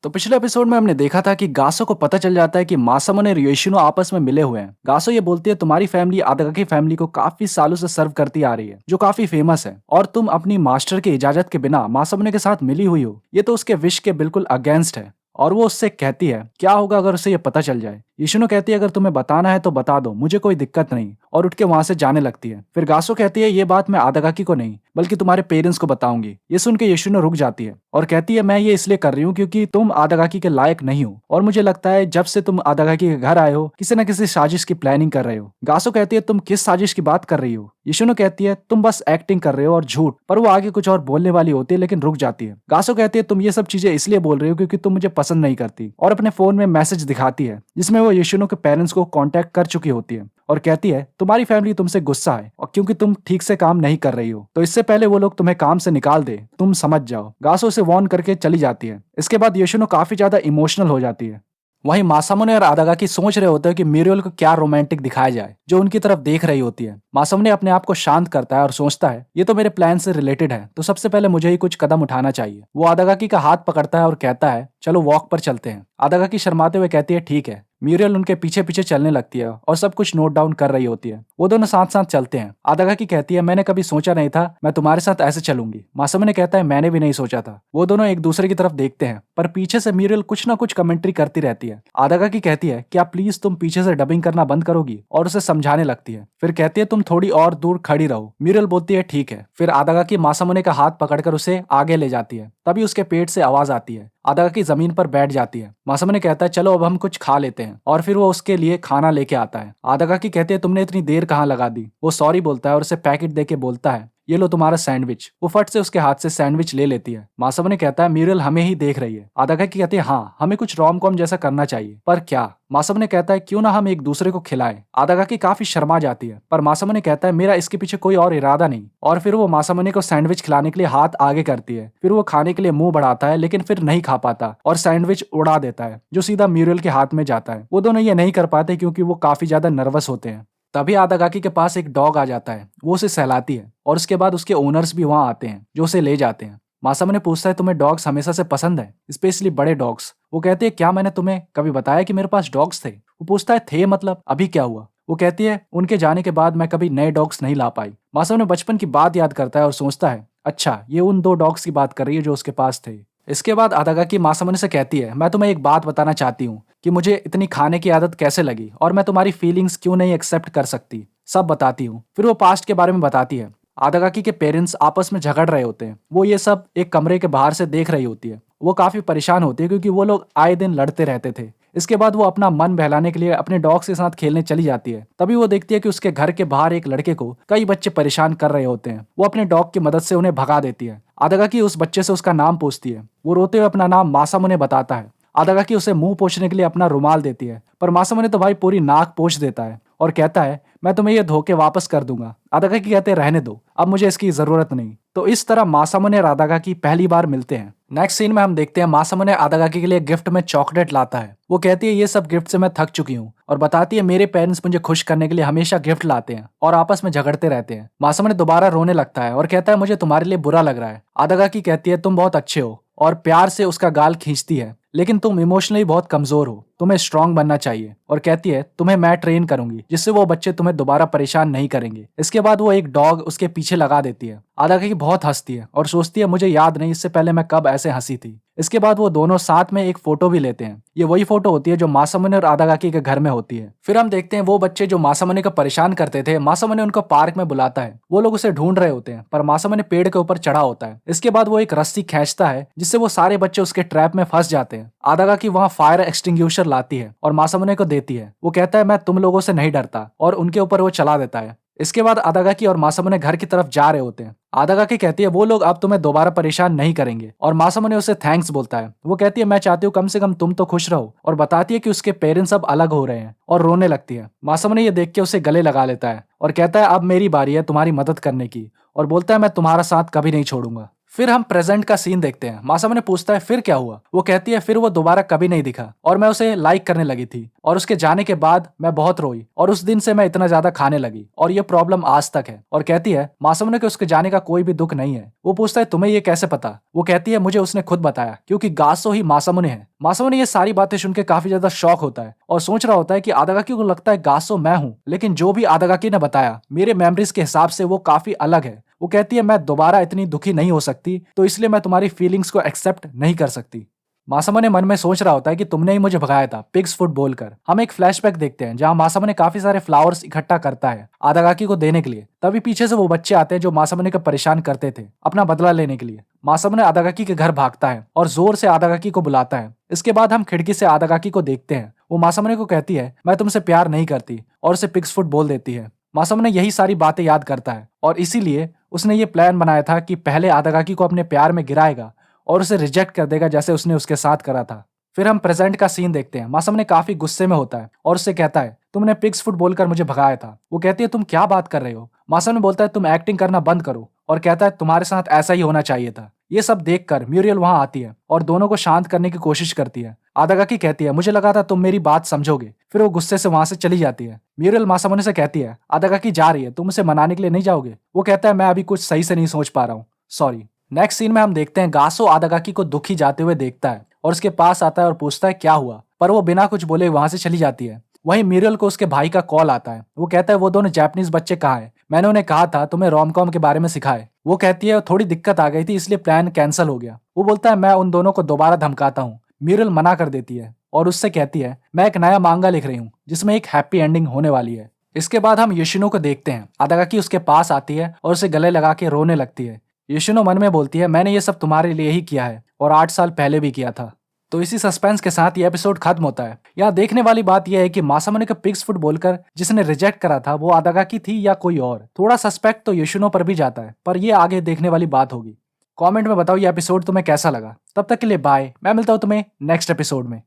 तो पिछले एपिसोड में हमने देखा था कि गासो को पता चल जाता है कि मासामने और योशिनो आपस में मिले हुए हैं। गासो ये बोलती है तुम्हारी फैमिली आदागाकी फैमिली को काफी सालों से सर्व करती आ रही है, जो काफी फेमस है, और तुम अपनी मास्टर की इजाजत के बिना मासामने के साथ मिली हुई हो। ये तो उसके विश के बिल्कुल अगेंस्ट है। और वो उससे कहती है क्या होगा अगर उसे ये पता चल जाए। योशिनो कहती है अगर तुम्हें बताना है तो बता दो, मुझे कोई दिक्कत नहीं, और उठ के वहां से जाने लगती है। फिर गासो कहती है ये बात मैं आदागाकी को नहीं बल्कि तुम्हारे पेरेंट्स को बताऊंगी। ये सुन के योशिनो रुक जाती है और कहती है मैं ये इसलिए कर रही हूँ क्योंकि तुम आदागाकी के लायक नहीं हो, और मुझे लगता है जब से तुम आदागाकी के घर आए हो किसी न किसी साजिश की प्लानिंग कर रहे हो। गासो कहती है तुम किस साजिश की बात कर रही हो। योशिनो कहती है तुम बस एक्टिंग कर रहे हो और झूठ, पर वो आगे कुछ और बोलने वाली होती है लेकिन रुक जाती है। गासो कहती है तुम ये सब चीजें इसलिए बोल रही हो क्योंकि तुम मुझे पसंद नहीं करती, और अपने फोन में मैसेज दिखाती है जिसमें वो योशिनो के पेरेंट्स को कांटेक्ट कर चुकी होती है और कहती है तुम्हारी फैमिली तुमसे गुस्सा है और क्योंकि तुम ठीक से काम नहीं कर रही हो, तो इससे पहले वो लोग तुम्हें काम से निकाल दे तुम समझ जाओ। गासो उसे वार्न करके चली जाती है। इसके बाद योशिनो काफी ज्यादा इमोशनल हो जाती है। वहीं मासामुने और आदागाकी सोच रहे होते हैं कि मिरियल को क्या रोमांटिक दिखाया जाए, जो उनकी तरफ देख रही होती है। मासामुने अपने आप को शांत करता है और सोचता है ये तो मेरे प्लान से रिलेटेड है, तो सबसे पहले मुझे ही कुछ कदम उठाना चाहिए। वो आदागाकी का हाथ पकड़ता है और कहता है चलो वॉक पर चलते हैं। आदागाकी शर्माते हुए कहती है ठीक है। म्यूरियल उनके पीछे पीछे चलने लगती है और सब कुछ नोट डाउन कर रही होती है। वो दोनों साथ साथ चलते हैं। आदागाकी कहती है मैंने कभी सोचा नहीं था मैं तुम्हारे साथ ऐसे चलूंगी। मासामुने कहता है मैंने भी नहीं सोचा था। वो दोनों एक दूसरे की तरफ देखते हैं, पर पीछे से म्यूरियल कुछ ना कुछ कमेंट्री करती रहती है। आदागाकी कहती है क्या प्लीज तुम पीछे से डबिंग करना बंद करोगी, और उसे समझाने लगती है। फिर कहती है तुम थोड़ी और दूर खड़ी रहो। म्यूरियल बोलती है ठीक है। फिर आदागाकी मासामुने का हाथ पकड़कर उसे आगे ले जाती है। तभी उसके पेट से आवाज आती है। आदागाकी जमीन पर बैठ जाती है। मासामुने कहता है चलो अब हम कुछ खा लेते हैं, और फिर वो उसके लिए खाना लेके आता है। आदागाकी कहती है तुमने इतनी देर कहाँ लगा दी। वो सॉरी बोलता है और उसे पैकेट देके बोलता है ये लो तुम्हारा सैंडविच। वो फट से उसके हाथ से सैंडविच ले लेती है। मासामुने कहता है म्यूरियल हमें ही देख रही है। आदागाकी कहती है हाँ हमें कुछ रोम कॉम जैसा करना चाहिए, पर क्या। मासामुने कहता है क्यों ना हम एक दूसरे को खिलाएं। आदागाकी काफी शर्मा जाती है, पर मासामुने कहता है मेरा इसके पीछे कोई और इरादा नहीं, और फिर वो मासामुने को सैंडविच खिलाने के लिए हाथ आगे करती है। फिर वो खाने के लिए मुंह बढ़ाता है लेकिन फिर नहीं खा पाता और सैंडविच उड़ा देता है, जो सीधा म्यूरियल के हाथ में जाता है। वो दोनों ये नहीं कर पाते क्योंकि वो काफी ज्यादा नर्वस होते हैं। तभी आदागाकी के पास एक डॉग आ जाता है। वो उसे सहलाती है और उसके बाद उसके ओनर्स भी वहां आते हैं जो उसे ले जाते हैं। मासामुने पूछता है तुम्हें डॉग्स हमेशा से पसंद है, स्पेशली बड़े डॉग्स। वो कहती है क्या मैंने तुम्हें कभी बताया कि मेरे पास डॉग्स थे। वो पूछता है थे मतलब अभी क्या हुआ। वो कहती है उनके जाने के बाद मैं कभी नए डॉग्स नहीं ला पाई। मासामुने बचपन की बात याद करता है और सोचता है अच्छा ये उन 2 डॉग्स की बात कर रही है जो उसके पास थे। इसके बाद आदागाकी मासामुने से कहती है मैं तुम्हें एक बात बताना चाहती हूँ कि मुझे इतनी खाने की आदत कैसे लगी और मैं तुम्हारी फीलिंग्स क्यों नहीं एक्सेप्ट कर सकती, सब बताती हूँ। फिर वो पास्ट के बारे में बताती है। आदागाकी के पेरेंट्स आपस में झगड़ रहे होते हैं। वो ये सब एक कमरे के बाहर से देख रही होती है। वो काफी परेशान होती है क्योंकि वो लोग आए दिन लड़ते रहते थे। इसके बाद वो अपना मन बहलाने के लिए अपने डॉग्स के साथ खेलने चली जाती है। तभी वो देखती है कि उसके घर के बाहर एक लड़के को कई बच्चे परेशान कर रहे होते हैं। वो अपने डॉग की मदद से उन्हें भगा देती है। आदागाकी उस बच्चे से उसका नाम पूछती है। वो रोते हुए अपना नाम मासामुने बताता है। आदागाकी उसे मुंह पोंछने के लिए अपना रुमाल देती है, पर मासामुने तो भाई पूरी नाक पोंछ देता है और कहता है मैं तुम्हें ये धोके वापस कर दूंगा। आदागाकी कहते हैं रहने दो, अब मुझे इसकी जरूरत नहीं। तो इस तरह मासामुने और आदागाकी पहली बार मिलते हैं। नेक्स्ट सीन में हम देखते हैं मासामुने आदागाकी के लिए गिफ्ट में चॉकलेट लाता है। वो कहती है ये सब गिफ्ट से मैं थक चुकी हूँ, और बताती है मेरे पेरेंट्स मुझे खुश करने के लिए हमेशा गिफ्ट लाते हैं और आपस में झगड़ते रहते हैं। मासामुने दोबारा रोने लगता है और कहता है मुझे तुम्हारे लिए बुरा लग रहा है। आदागाकी कहती है तुम बहुत अच्छे हो, और प्यार से उसका गाल खींचती है, लेकिन तुम इमोशनली बहुत कमजोर हो, तुम्हें स्ट्रांग बनना चाहिए, और कहती है तुम्हें मैं ट्रेन करूंगी जिससे वो बच्चे तुम्हें दोबारा परेशान नहीं करेंगे। इसके बाद वो एक डॉग उसके पीछे लगा देती है। आदागाकी बहुत हंसती है और सोचती है मुझे याद नहीं इससे पहले मैं कब ऐसे हंसी थी। इसके बाद वो दोनों साथ में एक फोटो भी लेते हैं। ये वही फोटो होती है जो मासामुने और आदागाकी के घर में होती है। फिर हम देखते हैं वो बच्चे जो मासामुने को परेशान करते थे, मासामुने उनको पार्क में बुलाता है। वो लोग उसे ढूंढ रहे होते हैं, पर मासामुने पेड़ के ऊपर चढ़ा होता है। इसके बाद वो एक रस्सी खींचता है जिससे वो सारे बच्चे उसके ट्रैप में फंस जाते हैं। आदागाकी वहां फायर एक्सटिंग्विशर लाती है और मासामुने को देती है। वो कहता है मैं तुम लोगों से नहीं डरता, और उनके ऊपर वो चला देता है। इसके बाद आदागाकी और मासामुने घर की तरफ जा रहे होते हैं। आदागाकी कहती है वो लोग अब तुम्हें दोबारा परेशान नहीं करेंगे, और मासामुने उसे थैंक्स बोलता है। वो कहती है मैं चाहती हूँ कम से कम तुम तो खुश रहो, और बताती है कि उसके पेरेंट्स अब अलग हो रहे हैं, और रोने लगती है। मासामुने ये देख के उसे गले लगा लेता है और कहता है अब मेरी बारी है तुम्हारी मदद करने की, और बोलता है मैं तुम्हारा साथ कभी नहीं छोड़ूंगा। फिर हम प्रेजेंट का सीन देखते हैं। मासामने पूछता है फिर क्या हुआ। वो कहती है फिर वो दोबारा कभी नहीं दिखा और मैं उसे लाइक करने लगी थी और उसके जाने के बाद मैं बहुत रोई और उस दिन से मैं इतना ज्यादा खाने लगी और ये प्रॉब्लम आज तक है। और कहती है मासामने के उसके जाने का कोई भी दुख नहीं है। वो पूछता है तुम्हें ये कैसे पता। वो कहती है मुझे उसने खुद बताया क्योंकि गासो ही मासामने है। मासामने ये सारी बातें सुन के काफी ज्यादा शॉक होता है और सोच रहा होता है कि आदागाकी को लगता है गासो मैं हूँ, लेकिन जो भी आदागाकी ने बताया मेरे मेमोरीज के हिसाब से वो काफी अलग है। वो कहती है मैं दोबारा इतनी दुखी नहीं हो सकती, तो इसलिए मैं तुम्हारी फीलिंग्स को एक्सेप्ट नहीं कर सकती। मासामने मन में सोच रहा होता है कि तुमने ही मुझे भगाया था पिग्स फूड बोलकर। हम एक फ्लैशबैक देखते हैं जहां मासामने काफी सारे फ्लावर्स इकट्ठा करता है आदागाकी को देने के लिए। तभी पीछे से वो बच्चे आते हैं जो मासामने को परेशान करते थे अपना बदला लेने के लिए। मासामने आदागाकी के घर भागता है और जोर से आदागाकी को बुलाता है। इसके बाद हम खिड़की से आदागाकी को देखते हैं। वो मासामने को कहती है मैं तुमसे प्यार नहीं करती और उसे पिग्स फूड बोल देती है। मासामने यही सारी बातें याद करता है और इसीलिए उसने ये प्लान बनाया था कि पहले आदागाकी को अपने प्यार में गिराएगा और उसे रिजेक्ट कर देगा जैसे उसने उसके साथ करा था। फिर हम प्रेजेंट का सीन देखते हैं। मासामने काफी गुस्से में होता है और उससे कहता है तुमने पिग्स फूड बोलकर मुझे भगाया था। वो कहती है तुम क्या बात कर रहे हो। मासामने बोलता है तुम एक्टिंग करना बंद करो और कहता है तुम्हारे साथ ऐसा ही होना चाहिए था। ये सब देखकर म्यूरियल वहां आती है और दोनों को शांत करने की कोशिश करती है। आदागाकी कहती है मुझे लगा था तुम मेरी बात समझोगे। फिर वो गुस्से से वहां से चली जाती है। म्यूरियल मासामने से कहती है आदागाकी जा रही है, तुम उसे मनाने के लिए नहीं जाओगे। वो कहता है मैं अभी कुछ सही से नहीं सोच पा रहा हूँ, सॉरी। नेक्स्ट सीन में हम देखते हैं गासो आदागाकी को दुखी जाते हुए देखता है और उसके पास आता है और पूछता है क्या हुआ, पर वो बिना कुछ बोले वहां से चली जाती है। वहीं म्यूरियल को उसके भाई का कॉल आता है। वो कहता है वो दोनों जापानीज बच्चे कहाँ हैं, मैंने उन्हें कहा था तुम्हें रोमकॉम के बारे में सिखाए। वो कहती है थोड़ी दिक्कत आ गई थी इसलिए प्लान कैंसिल हो गया। वो बोलता है मैं उन दोनों को दोबारा धमकाता हूँ। म्यूरियल मना कर देती है और उससे कहती है मैं एक नया मांगा लिख रही हूँ जिसमें एक हैप्पी एंडिंग होने वाली है। इसके बाद हम योशिनो को देखते हैं। आदागाकी उसके पास आती है और उसे गले लगा के रोने लगती है। योशिनो मन में बोलती है मैंने ये सब तुम्हारे लिए ही किया है और 8 साल पहले भी किया था। तो इसी सस्पेंस के साथ ये एपिसोड खत्म होता है। यहाँ देखने वाली बात यह है कि मासामने का पिग्स फूड बोलकर जिसने रिजेक्ट करा था वो आदागाकी थी या कोई और। थोड़ा सस्पेक्ट तो योशिनो पर भी जाता है, पर ये आगे देखने वाली बात होगी। कमेंट में बताओ ये एपिसोड तुम्हें कैसा लगा। तब तक के लिए बाय, मैं मिलता हूँ तुम्हें नेक्स्ट एपिसोड में।